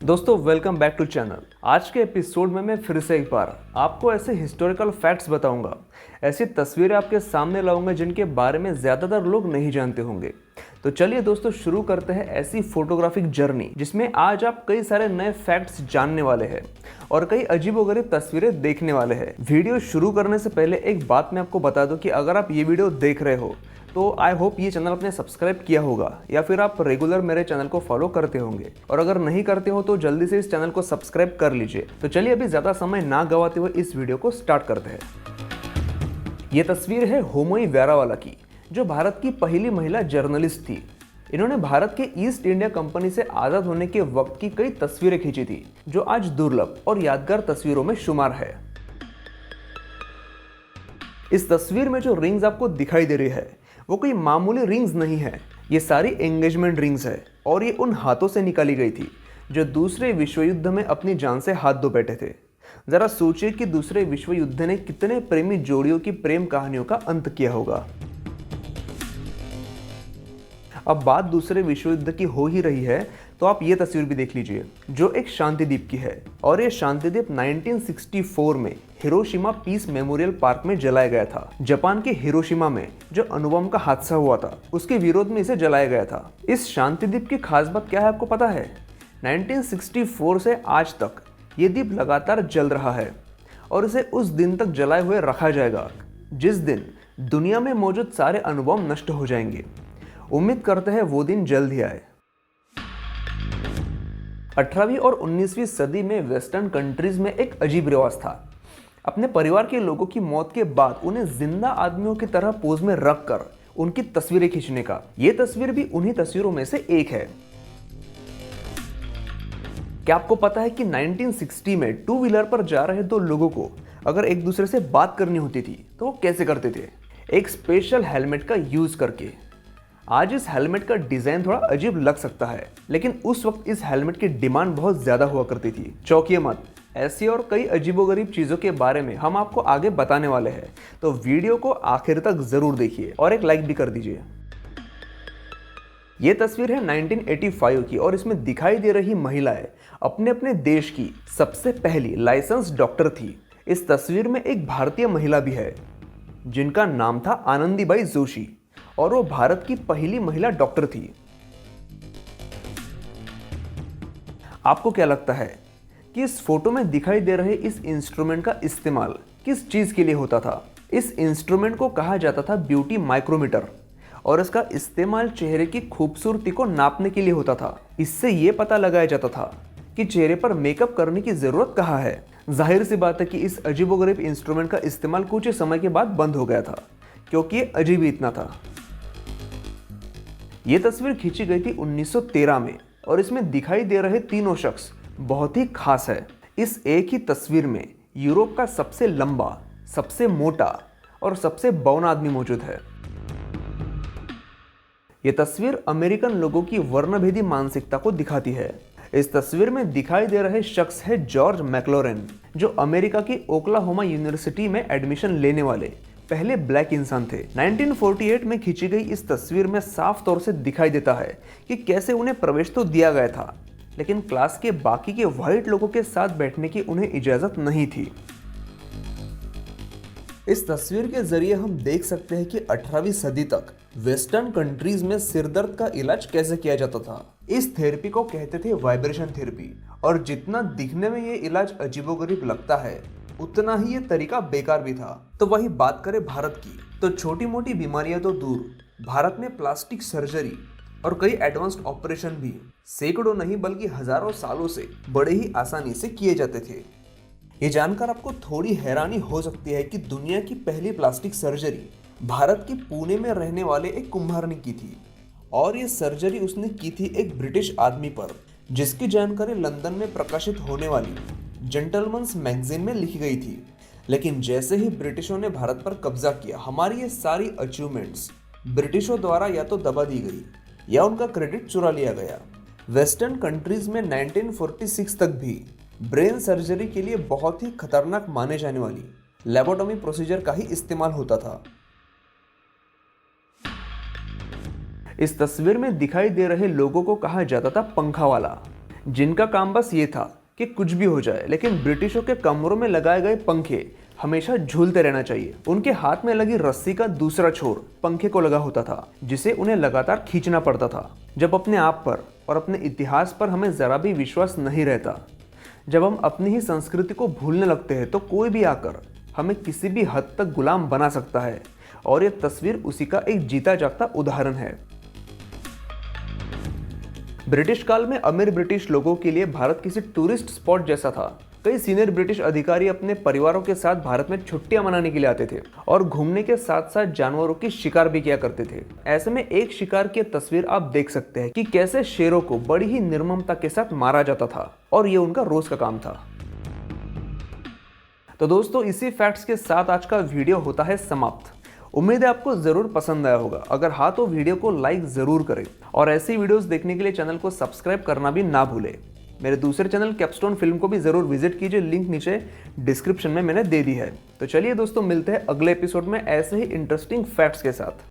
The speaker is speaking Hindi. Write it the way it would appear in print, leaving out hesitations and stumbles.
दोस्तों वेलकम बैक टू चैनल। आज के एपिसोड में मैं फिर से एक बार आपको ऐसे हिस्टोरिकल फैक्ट्स बताऊंगा, ऐसी तस्वीरें आपके सामने लाऊंगा जिनके बारे में ज़्यादातर लोग नहीं जानते होंगे। तो चलिए दोस्तों शुरू करते हैं ऐसी फोटोग्राफिक जर्नी जिसमें आज आप कई सारे नए फैक्ट्स जानने वाले हैं और कई अजीबोगरीब तस्वीरें देखने वाले हैं। वीडियो शुरू करने से पहले एक बात मैं आपको बता दूं कि अगर आप ये वीडियो देख रहे हो तो आई होप ये चैनल आपने सब्सक्राइब किया होगा या फिर आप रेगुलर मेरे चैनल को फॉलो करते होंगे, और अगर नहीं करते हो तो जल्दी से इस चैनल को सब्सक्राइब कर लीजिए। तो चलिए अभी ज़्यादा समय ना गवाते हुए इस वीडियो को स्टार्ट करते हैं। ये तस्वीर है होमोई व्यारावाला की, जो भारत की पहली महिला जर्नलिस्ट थी। इन्होंने भारत के ईस्ट इंडिया कंपनी से आज़ाद होने के वक्त की कई तस्वीरें खींची थी जो आज दुर्लभ और यादगार तस्वीरों में शुमार है। इस तस्वीर में जो रिंग्स आपको दिखाई दे रही है वो कोई मामूली रिंग्स नहीं है, ये सारी एंगेजमेंट रिंग्स है और ये उन हाथों से निकाली गई थी जो दूसरे विश्व युद्ध में अपनी जान से हाथ धो बैठे थे। जरा सोचिए कि दूसरे विश्व युद्ध ने कितने प्रेमी जोड़ियों की प्रेम कहानियों का अंत किया होगा। अब बात दूसरे विश्व युद्ध की हो ही रही है तो आप ये तस्वीर भी देख लीजिए जो एक शांति द्वीप की है, और ये शांति द्वीप 1964 में हिरोशिमा पीस मेमोरियल पार्क में जलाया गया था। जापान के हिरोशिमा में जो अणुबम का हादसा हुआ था उसके विरोध में इसे जलाया गया था। इस शांति द्वीप की खास बात क्या है आपको पता है? 1964 से आज तक ये द्वीप लगातार जल रहा है और इसे उस दिन तक जलाए हुए रखा जाएगा जिस दिन दुनिया में मौजूद सारे अणुबम नष्ट हो जाएंगे। उम्मीद करते हैं वो दिन जल्द ही आए। 18वीं और 19वीं सदी में वेस्टर्न कंट्रीज में एक अजीब रिवाज था अपने परिवार के लोगों की मौत के बाद उन्हें जिंदा आदमियों की तरह पोज में रखकर उनकी तस्वीरें खींचने का। ये तस्वीर भी उन्हीं तस्वीरों में से एक है। क्या आपको पता है कि 1960 में टू व्हीलर पर जा रहे दो लोगों को अगर एक दूसरे से बात करनी होती थी तो वो कैसे करते थे? एक स्पेशल हेलमेट का यूज करके। आज इस हेलमेट का डिजाइन थोड़ा अजीब लग सकता है, लेकिन उस वक्त इस हेलमेट की डिमांड बहुत ज्यादा हुआ करती थी। चौंकिए मत, ऐसी और कई अजीबोगरीब चीजों के बारे में हम आपको आगे बताने वाले हैं, तो वीडियो को आखिर तक जरूर देखिए और एक लाइक भी कर दीजिए। ये तस्वीर है 1985 की और इसमें दिखाई दे रही महिलाएं अपने अपने देश की सबसे पहली लाइसेंस डॉक्टर थी। इस तस्वीर में एक भारतीय महिला भी है जिनका नाम था आनंदीबाई जोशी और वो भारत की पहली महिला डॉक्टर थी। आपको क्या लगता है कि इस फोटो में दिखाई दे रहे इस इंस्ट्रूमेंट का इस्तेमाल किस चीज के लिए होता था? इस इंस्ट्रूमेंट को कहा जाता था ब्यूटी माइक्रोमीटर और इसका इस्तेमाल चेहरे की खूबसूरती को नापने के लिए होता था। इससे यह पता लगाया जाता था कि चेहरे पर मेकअप करने की जरूरत कहाँ है। जाहिर सी बात है कि इस अजीबोगरीब इंस्ट्रूमेंट का इस्तेमाल कुछ ही समय के बाद बंद हो गया था क्योंकि ये अजीब ही इतना था। ये तस्वीर खींची गई थी 1913 में और इसमें दिखाई दे रहे तीनों शख्स बहुत ही खास है। इस एक ही तस्वीर में यूरोप का सबसे लंबा, सबसे मोटा और सबसे बौना आदमी मौजूद है। यह तस्वीर अमेरिकन लोगों की वर्णभेदी मानसिकता को दिखाती है। इस तस्वीर में दिखाई दे रहे शख्स है जॉर्ज मैक्लोरेन, जो अमेरिका की ओक्लाहोमा यूनिवर्सिटी में एडमिशन लेने वाले पहले ब्लैक इंसान थे। 1948 में खींची गई इस तस्वीर में साफ तौर से दिखाई देता है कि कैसे उन्हें प्रवेश तो दिया गया था, लेकिन क्लास के बाकी के व्हाइट लोगों के साथ बैठने की उन्हें इजाजत नहीं थी। इस तस्वीर के जरिए हम देख सकते हैं कि 18वीं सदी तक वेस्टर्न कंट्रीज में सिरदर्द का इलाज कैसे किया जाता था। इस थेरेपी को कहते थे वाइब्रेशन थेरेपी, और जितना दिखने में ये इलाज अजीबोगरीब लगता है उतना ही ये तरीका बेकार भी था। तो वही बात करें भारत की, तो छोटी मोटी बीमारियां तो दूर, भारत में प्लास्टिक सर्जरी और कई एडवांस्ड ऑपरेशन भी सैकड़ों नहीं बल्कि हजारों सालों से बड़े ही आसानी से किए जाते थे। ये जानकर आपको थोड़ी हैरानी हो सकती है कि दुनिया की पहली प्लास्टिक सर्जरी भारत के पुणे में रहने वाले एक कुम्हार ने की थी, और ये सर्जरी उसने की थी एक ब्रिटिश आदमी पर, जिसकी जानकारी लंदन में प्रकाशित होने वाली जेंटलमैन्स मैगजीन में लिखी गई थी। लेकिन जैसे ही ब्रिटिशों ने भारत पर कब्जा किया, हमारी ये सारी अचीवमेंट्स ब्रिटिशों द्वारा या तो दबा दी गई या उनका क्रेडिट चुरा लिया गया। वेस्टर्न कंट्रीज में 1946 तक भी ब्रेन सर्जरी के लिए बहुत ही खतरनाक माने जाने वाली लेबोटॉमी प्रोसीजर का ही इस्तेमाल होता था। इस तस्वीर में दिखाई दे रहे लोगों को कहा जाता था पंखा वाला। जिनका काम बस ये था कि कुछ भी हो जाए लेकिन ब्रिटिशों के कमरों में लगाए गए पंखे हमेशा झूलते रहना चाहिए। उनके हाथ में लगी रस्सी का दूसरा छोर पंखे को लगा होता था, जिसे उन्हें लगातार खींचना पड़ता था। जब अपने आप पर और अपने इतिहास पर हमें जरा भी विश्वास नहीं रहता, जब हम अपनी ही संस्कृति को भूलने लगते हैं, तो कोई भी आकर हमें किसी भी हद तक गुलाम बना सकता है। और यह तस्वीर उसी का एक जीता जागता उदाहरण है। ब्रिटिश काल में अमीर ब्रिटिश लोगों के लिए भारत किसी टूरिस्ट स्पॉट जैसा था। कई सीनियर ब्रिटिश अधिकारी अपने परिवारों के साथ भारत में छुट्टियां मनाने के लिए आते थे और घूमने के साथ साथ जानवरों की शिकार भी किया करते थे। ऐसे में एक शिकार की तस्वीर आप देख सकते हैं कि कैसे शेरों को बड़ी ही निर्ममता के साथ मारा जाता था, और ये उनका रोज का काम था। तो दोस्तों, इसी फैक्ट्स के साथ आज का वीडियो होता है समाप्त। उम्मीद है आपको जरूर पसंद आया होगा। अगर हाँ तो वीडियो को लाइक जरूर करें और ऐसी वीडियोस देखने के लिए चैनल को सब्सक्राइब करना भी ना भूलें। मेरे दूसरे चैनल कैप्स्टोन फिल्म को भी जरूर विजिट कीजिए, लिंक नीचे डिस्क्रिप्शन में मैंने दे दी है। तो चलिए दोस्तों, मिलते हैं अगले एपिसोड में ऐसे ही इंटरेस्टिंग फैक्ट्स के साथ।